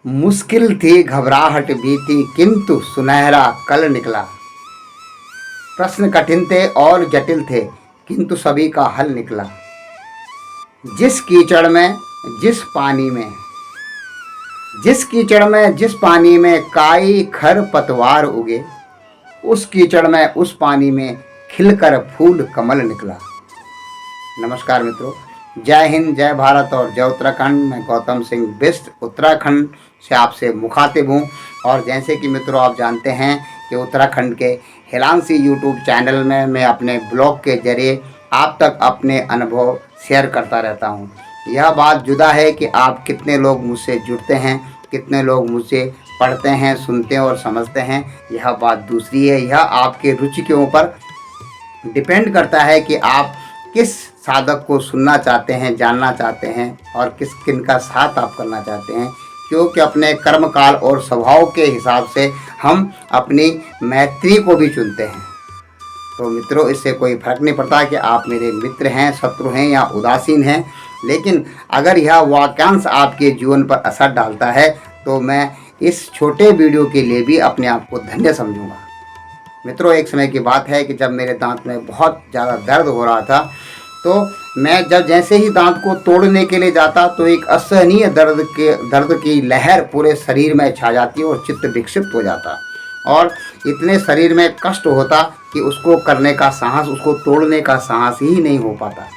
मुश्किल थी, घबराहट भी थी, किंतु सुनहरा कल निकला। प्रश्न कठिन थे और जटिल थे, किंतु सभी का हल निकला। जिस कीचड़ में जिस पानी में जिस कीचड़ में जिस पानी में काई खर पतवार उगे, उस कीचड़ में उस पानी में खिलकर फूल कमल निकला। नमस्कार मित्रों, जय हिंद, जय भारत और जय उत्तराखंड। मैं गौतम सिंह बिष्ट उत्तराखंड से आपसे मुखातिब हूँ। और जैसे कि मित्रों आप जानते हैं कि उत्तराखंड के हिलांसी यूट्यूब चैनल में मैं अपने ब्लॉग के जरिए आप तक अपने अनुभव शेयर करता रहता हूँ। यह बात जुदा है कि आप कितने लोग मुझसे जुड़ते हैं, कितने लोग मुझसे पढ़ते हैं, सुनते हैं और समझते हैं, यह बात दूसरी है। यह आपके रुचि के ऊपर डिपेंड करता है कि आप किस साधक को सुनना चाहते हैं, जानना चाहते हैं और किन का साथ आप करना चाहते हैं। क्योंकि अपने कर्म काल और स्वभाव के हिसाब से हम अपनी मैत्री को भी चुनते हैं। तो मित्रों, इससे कोई फर्क नहीं पड़ता कि आप मेरे मित्र हैं, शत्रु हैं या उदासीन हैं, लेकिन अगर यह वाक्यांश आपके जीवन पर असर डालता है तो मैं इस छोटे वीडियो के लिए भी अपने आप को धन्य समझूंगा। मित्रों, एक समय की बात है कि जब मेरे दांत में बहुत ज़्यादा दर्द हो रहा था, तो मैं जैसे ही दांत को तोड़ने के लिए जाता तो एक असहनीय दर्द की लहर पूरे शरीर में छा जाती और चित्त विक्षिप्त हो जाता और इतने शरीर में कष्ट होता कि उसको करने का साहस, उसको तोड़ने का साहस ही नहीं हो पाता।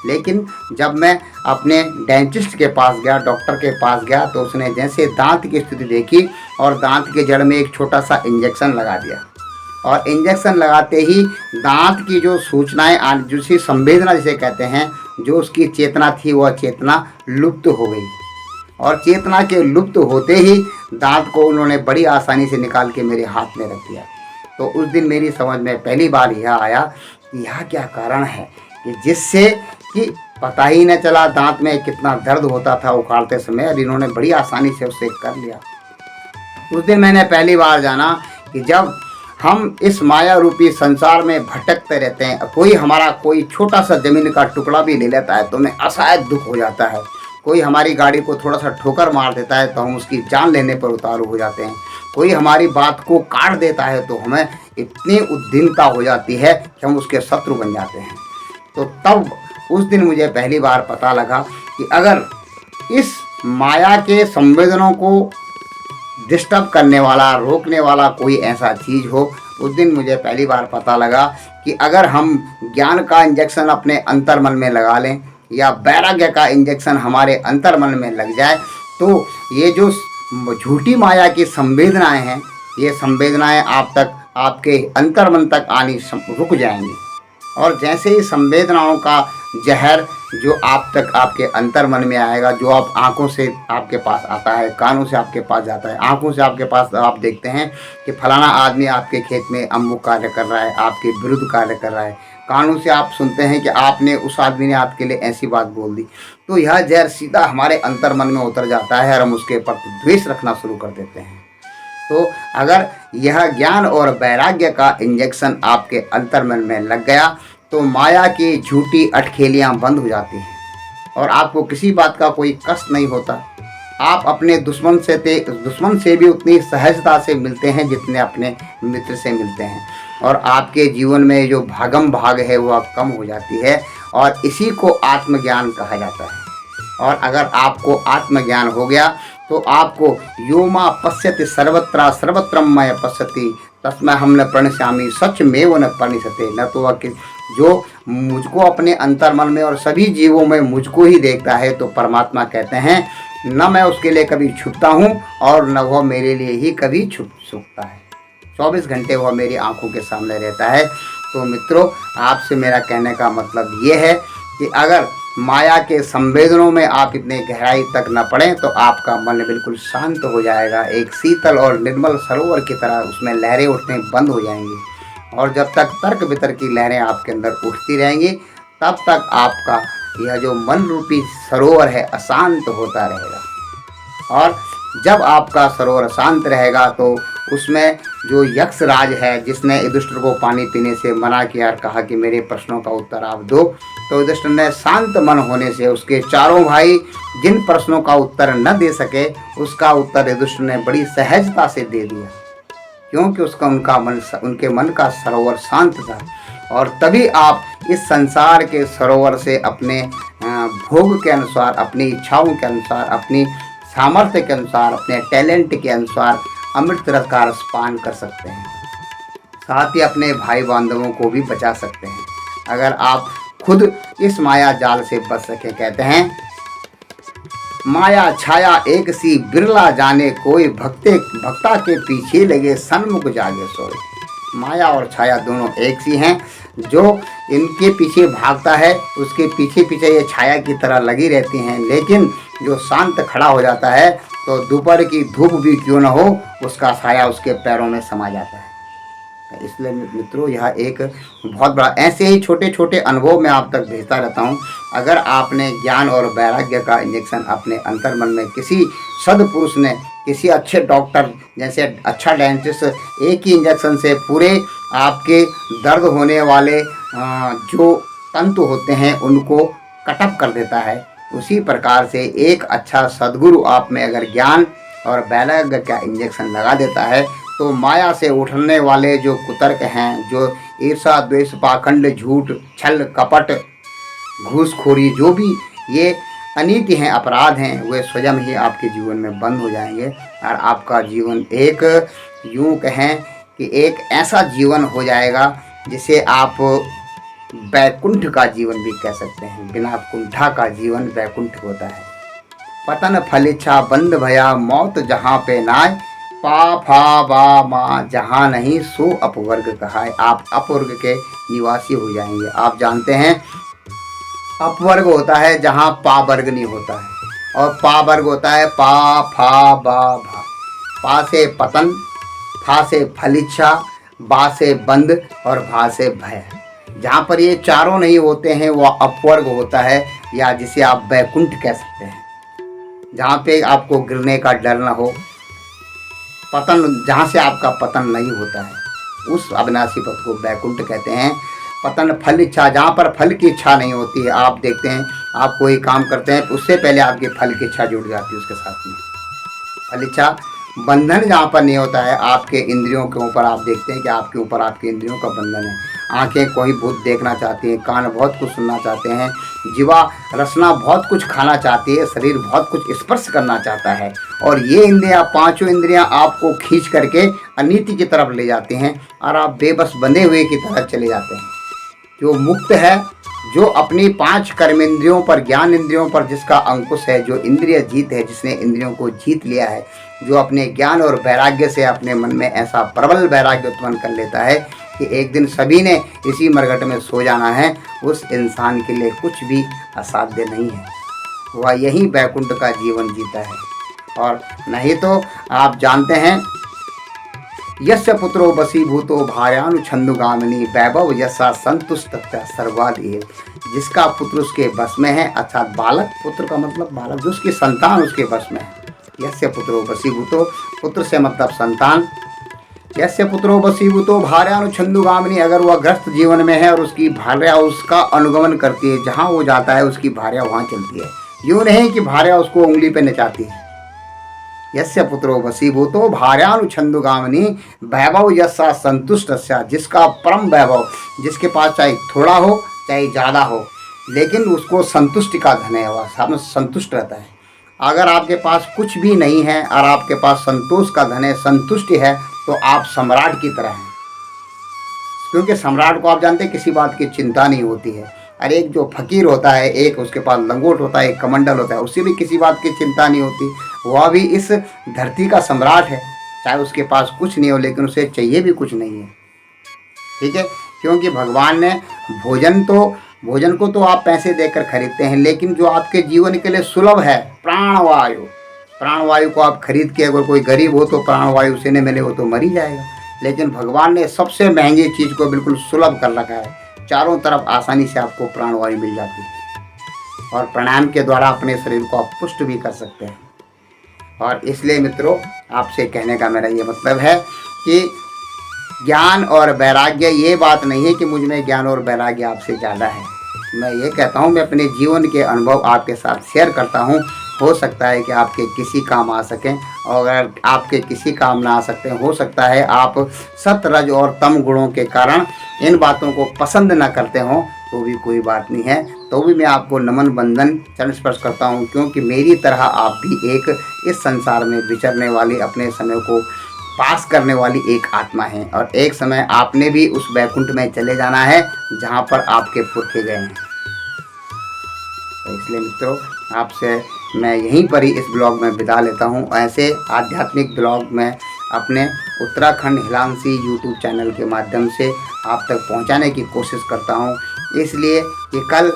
लेकिन जब मैं अपने डेंटिस्ट के पास गया, डॉक्टर के पास गया, तो उसने जैसे दांत की स्थिति देखी और दांत के जड़ में एक छोटा सा इंजेक्शन लगा दिया। और इंजेक्शन लगाते ही दांत की जो सूचनाएं, जिसे संवेदना जिसे कहते हैं, जो उसकी चेतना थी वह चेतना लुप्त हो गई। और चेतना के लुप्त होते ही दांत को उन्होंने बड़ी आसानी से निकाल के मेरे हाथ में रख दिया। तो उस दिन मेरी समझ में पहली बार यह आया कि यह क्या कारण है कि जिससे कि पता ही न चला दांत में कितना दर्द होता था उखाड़ते समय, और इन्होंने बड़ी आसानी से उसे कर लिया। उस दिन मैंने पहली बार जाना कि जब हम इस माया रूपी संसार में भटकते रहते हैं, कोई हमारा कोई छोटा सा ज़मीन का टुकड़ा भी ले लेता है तो हमें असहाय दुख हो जाता है। कोई हमारी गाड़ी को थोड़ा सा ठोकर मार देता है तो हम उसकी जान लेने पर उतारू हो जाते हैं। कोई हमारी बात को काट देता है तो हमें इतनी उद्विग्नता हो जाती है कि हम उसके शत्रु बन जाते हैं। तो तब उस दिन मुझे पहली बार पता लगा कि अगर इस माया के संवेदनों को डिस्टर्ब करने वाला, रोकने वाला कोई ऐसा चीज़ हो, उस दिन मुझे पहली बार पता लगा कि अगर हम ज्ञान का इंजेक्शन अपने अंतर्मन में लगा लें या वैराग्य का इंजेक्शन हमारे अंतर्मन में लग जाए, तो ये जो झूठी माया की संवेदनाएं हैं, ये संवेदनाएं आप तक, आपके अंतर्मन तक आनी रुक जाएंगी। और जैसे ही संवेदनाओं का जहर जो आप तक आपके अंतर्मन में आएगा, जो आप आँखों से आपके पास आता है, कानों से आपके पास जाता है, आँखों से आपके पास आप देखते हैं कि फलाना आदमी आपके खेत में अमुक कार्य कर रहा है, आपके विरुद्ध कार्य कर रहा है, कानों से आप सुनते हैं कि आपने उस आदमी ने आपके लिए ऐसी बात बोल दी, तो यह जहर सीधा हमारे अंतर्मन में उतर जाता है और हम उसके प्रति द्वेष रखना शुरू कर देते हैं। तो अगर यह ज्ञान और वैराग्य का इंजेक्शन आपके अंतर्मन में लग गया तो माया की झूठी अटखेलियाँ बंद हो जाती हैं और आपको किसी बात का कोई कष्ट नहीं होता। आप अपने दुश्मन से भी उतनी सहजता से मिलते हैं जितने अपने मित्र से मिलते हैं, और आपके जीवन में जो भागम भाग है वह कम हो जाती है, और इसी को आत्मज्ञान कहा जाता है। और अगर आपको आत्मज्ञान हो गया तो आपको यो मा पश्यति सर्वत्र सर्वत्रम मय पश्यति तस्मै हम न प्रणश्यामि सच में वो न प्रणिशते। न तो वह जो मुझको अपने अंतर्मन में और सभी जीवों में मुझको ही देखता है, तो परमात्मा कहते हैं न मैं उसके लिए कभी छुपता हूँ और न वह मेरे लिए ही कभी छुपता है। 24 घंटे वह मेरी आंखों के सामने रहता है। तो मित्रों, आपसे मेरा कहने का मतलब ये है कि अगर माया के संवेदनों में आप इतने गहराई तक न पड़ें तो आपका मन बिल्कुल शांत हो जाएगा, एक शीतल और निर्मल सरोवर की तरह उसमें लहरें उठने बंद हो जाएंगी। और जब तक तर्क वितर्क की लहरें आपके अंदर उठती रहेंगी, तब तक आपका यह जो मन रूपी सरोवर है अशांत होता रहेगा। और जब आपका सरोवर शांत रहेगा तो उसमें जो यक्ष राज है, जिसने युधिष्ठिर को पानी पीने से मना किया और कहा कि मेरे प्रश्नों का उत्तर आप दो, तो युधिष्ठिर ने शांत मन होने से उसके चारों भाई जिन प्रश्नों का उत्तर न दे सके उसका उत्तर युधिष्ठिर ने बड़ी सहजता से दे दिया, क्योंकि उनके मन का सरोवर शांत था। और तभी आप इस संसार के सरोवर से अपने भोग के अनुसार, अपनी इच्छाओं के अनुसार, अपनी सामर्थ्य के अनुसार, अपने टैलेंट के अनुसार अमृत रस का रस पान कर सकते हैं। साथ ही अपने भाई बांधवों को भी बचा सकते हैं अगर आप खुद इस माया जाल से बच सके। कहते हैं, माया छाया एक सी बिरला जाने कोई, भक्ता के पीछे लगे सन्मुख जागे सोए। माया और छाया दोनों एक सी हैं। जो इनके पीछे भागता है उसके पीछे पीछे ये छाया की तरह लगी रहती हैं, लेकिन जो शांत खड़ा हो जाता है तो दोपहर की धूप भी क्यों न हो उसका साया उसके पैरों में समा जाता है। इसलिए मित्रों, यह एक बहुत बड़ा, ऐसे ही छोटे छोटे अनुभव मैं आप तक भेजता रहता हूँ। अगर आपने ज्ञान और वैराग्य का इंजेक्शन अपने अंतर्मन में किसी सद्पुरुष ने, किसी अच्छे डॉक्टर जैसे अच्छा डेंटिस्ट एक ही इंजेक्शन से पूरे आपके दर्द होने वाले जो तंतु होते हैं उनको कटअप कर देता है, उसी प्रकार से एक अच्छा सद्गुरु आप में अगर ज्ञान और वैराग्य का इंजेक्शन लगा देता है तो माया से उठने वाले जो कुतर्क हैं, जो ईर्षा द्वेष पाखंड झूठ छल कपट घूसखोरी, जो भी ये अनीति हैं, अपराध हैं, वे स्वयं ही आपके जीवन में बंद हो जाएंगे और आपका जीवन एक, यूँ कहें कि एक ऐसा जीवन हो जाएगा जिसे आप वैकुंठ का जीवन भी कह सकते हैं। बिना कुंठा का जीवन वैकुंठ होता है। पतन फलिच्छा बंद भया मौत जहाँ पे नाय, पा फा बा मा जहाँ नहीं सो अपवर्ग कहाय। आप अपवर्ग के निवासी हो जाएंगे। आप जानते हैं अपवर्ग होता है जहाँ पा वर्ग नहीं होता है, और पा वर्ग होता है पा फा बा भा। पा से पतन, फा से फलिच्छा, बा से बंद और भा से भय। जहाँ पर ये चारों नहीं होते हैं वह अपवर्ग होता है, या जिसे आप वैकुंठ कह सकते हैं, जहाँ पे आपको गिरने का डर न हो। पतन, जहाँ से आपका पतन नहीं होता है, उस अविनाशी पथ को वैकुंठ कहते हैं। पतन फल इच्छा, जहाँ पर फल की इच्छा नहीं होती है। आप देखते हैं, आप कोई काम करते हैं उससे पहले आपके फल की इच्छा जुड़ जाती है उसके साथ में। फल इच्छा बंधन जहाँ पर नहीं होता है, आपके इंद्रियों के ऊपर आप देखते हैं कि आपके ऊपर आपके इंद्रियों का बंधन है। आंखें कोई भूत देखना चाहती हैं, कान बहुत कुछ सुनना चाहते हैं, जीवा रसना बहुत कुछ खाना चाहती है, शरीर बहुत कुछ स्पर्श करना चाहता है, और ये इंद्रियां, पांचों इंद्रियां आपको खींच करके अनीति की तरफ ले जाते हैं और आप बेबस बंधे हुए की तरह चले जाते हैं। जो मुक्त है, जो अपनी पांच कर्मेंद्रियों पर, ज्ञान इंद्रियों पर जिसका अंकुश है, जो इंद्रिय जीत है, जिसने इंद्रियों को जीत लिया है, जो अपने ज्ञान और वैराग्य से अपने मन में ऐसा प्रबल वैराग्य उत्पन्न कर लेता है कि एक दिन सभी ने इसी मरघट में सो जाना है, उस इंसान के लिए कुछ भी असाध्य नहीं है। वह यही वैकुंठ का जीवन जीता है। और नहीं तो आप जानते हैं, यस्य पुत्रो वसीभूतो भार्यानुछंदुगामिनी वैभव यसा संतुष्ट सर्वादेव। जिसका पुत्र उसके बस में है, अर्थात बालक, पुत्र का मतलब बालक, जो उसकी संतान उसके बस में है। यस्य पुत्रो वसीभूतो, पुत्र से मतलब संतान। यस्य पुत्रो वसीभूतो भार्यानुछंदुगामिनी, अगर वह ग्रस्त जीवन में है और उसकी भार्या उसका अनुगमन करती है, जहाँ वो जाता है उसकी भार्या वहाँ चलती है। यूँ नहीं कि भार्या उसको उंगली पे नचाती है। यस्य पुत्रो वसीभूतो भार्यानुछंदुगामिनी वैभव यस्सा संतुष्टस्या, जिसका परम वैभव, जिसके पास चाहे थोड़ा हो चाहे ज़्यादा हो, लेकिन उसको संतुष्टि का धन है, वह संतुष्ट रहता है। अगर आपके पास कुछ भी नहीं है और आपके पास संतोष का धन है, संतुष्टि है, तो आप सम्राट की तरह हैं। क्योंकि सम्राट को आप जानते हैं किसी बात की चिंता नहीं होती है। और एक जो फकीर होता है, एक उसके पास लंगोट होता है, एक कमंडल होता है, उसे भी किसी बात की चिंता नहीं होती। वह भी इस धरती का सम्राट है, चाहे उसके पास कुछ नहीं हो, लेकिन उसे चाहिए भी कुछ नहीं है। ठीक है, क्योंकि भगवान ने भोजन को तो आप पैसे देकर खरीदते हैं, लेकिन जो आपके जीवन के लिए सुलभ है, प्राणवायु को आप खरीद के, अगर कोई गरीब हो तो प्राणवायु उसे नहीं मिले, हो तो मर ही जाएगा। लेकिन भगवान ने सबसे महंगी चीज़ को बिल्कुल सुलभ कर रखा है, चारों तरफ आसानी से आपको प्राणवायु मिल जाती है, और प्राणायाम के द्वारा अपने शरीर को आप पुष्ट भी कर सकते हैं। और इसलिए मित्रों, आपसे कहने का मेरा ये मतलब है कि ज्ञान और वैराग्य, ये बात नहीं है कि मुझ में ज्ञान और वैराग्य आपसे ज़्यादा है। मैं ये कहता हूँ, मैं अपने जीवन के अनुभव आपके साथ शेयर करता हूँ। हो सकता है कि आपके किसी काम आ सकें, और अगर आपके किसी काम ना आ सकते, हो सकता है आप सत रज और तम गुणों के कारण इन बातों को पसंद ना करते हों, तो भी कोई बात नहीं है। तो भी मैं आपको नमन बंदन चरण स्पर्श करता हूँ, क्योंकि मेरी तरह आप भी एक इस संसार में विचरने वाली, अपने समय को पास करने वाली एक आत्मा है, और एक समय आपने भी उस वैकुंठ में चले जाना है जहाँ पर आपके पुरखे गए हैं। तो इसलिए मित्रों, आपसे मैं यहीं पर ही इस ब्लॉग में विदा लेता हूँ। ऐसे आध्यात्मिक ब्लॉग में अपने उत्तराखंड हिलांसी यूट्यूब चैनल के माध्यम से आप तक पहुँचाने की कोशिश करता हूँ, इसलिए कि कल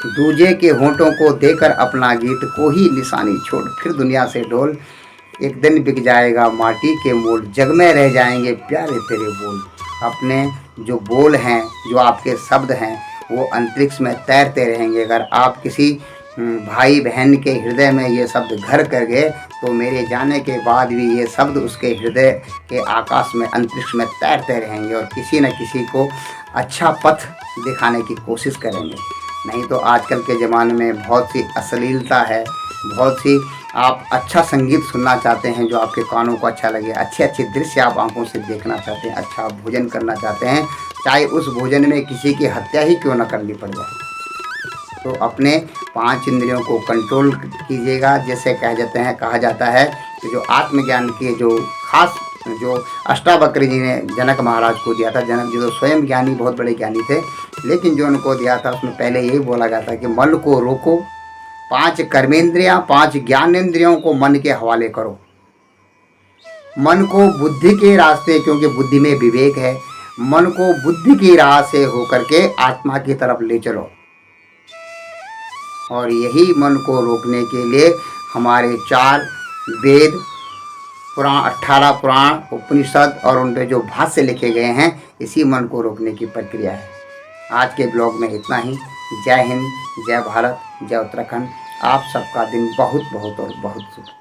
दूजे के होंठों को देकर अपना गीत को ही निशानी छोड़ फिर दुनिया से डोल, एक दिन बिक जाएगा माटी के मोल, जग में रह जाएंगे प्यारे तेरे बोल। अपने जो बोल हैं, जो आपके शब्द हैं, वो अंतरिक्ष में तैरते रहेंगे। अगर आप किसी भाई बहन के हृदय में ये शब्द घर कर गए, तो मेरे जाने के बाद भी ये शब्द उसके हृदय के आकाश में, अंतरिक्ष में तैरते रहेंगे, और किसी न किसी को अच्छा पथ दिखाने की कोशिश करेंगे। नहीं तो आजकल के ज़माने में बहुत सी अश्लीलता है, बहुत सी, आप अच्छा संगीत सुनना चाहते हैं जो आपके कानों को अच्छा लगे, अच्छे अच्छे दृश्य आप आंखों से देखना चाहते हैं, अच्छा भोजन करना चाहते हैं, चाहे उस भोजन में किसी की हत्या ही क्यों न करनी पड़ जाए। तो अपने 5 इंद्रियों को कंट्रोल कीजिएगा। जैसे कहा जाता है कि जो आत्मज्ञान के जो खास, जो अष्टावक्र जी ने जनक महाराज को दिया था, जनक जी तो स्वयं ज्ञानी, बहुत बड़े ज्ञानी थे, लेकिन जो उनको दिया था उसमें पहले यही बोला गया था कि मन को रोको, 5 कर्मेंद्रियां, 5 ज्ञानेंद्रियों को मन के हवाले करो, मन को बुद्धि के रास्ते, क्योंकि बुद्धि में विवेक है, मन को बुद्धि की राह से होकर के आत्मा की तरफ ले चलो। और यही मन को रोकने के लिए हमारे 4 वेद, पुराण, 18 पुराण, उपनिषद और उन पे जो भाष्य लिखे गए हैं, इसी मन को रोकने की प्रक्रिया है। आज के ब्लॉग में इतना ही। जय हिंद, जय भारत, जय उत्तराखंड। आप सबका दिन बहुत बहुत और बहुत शुभ।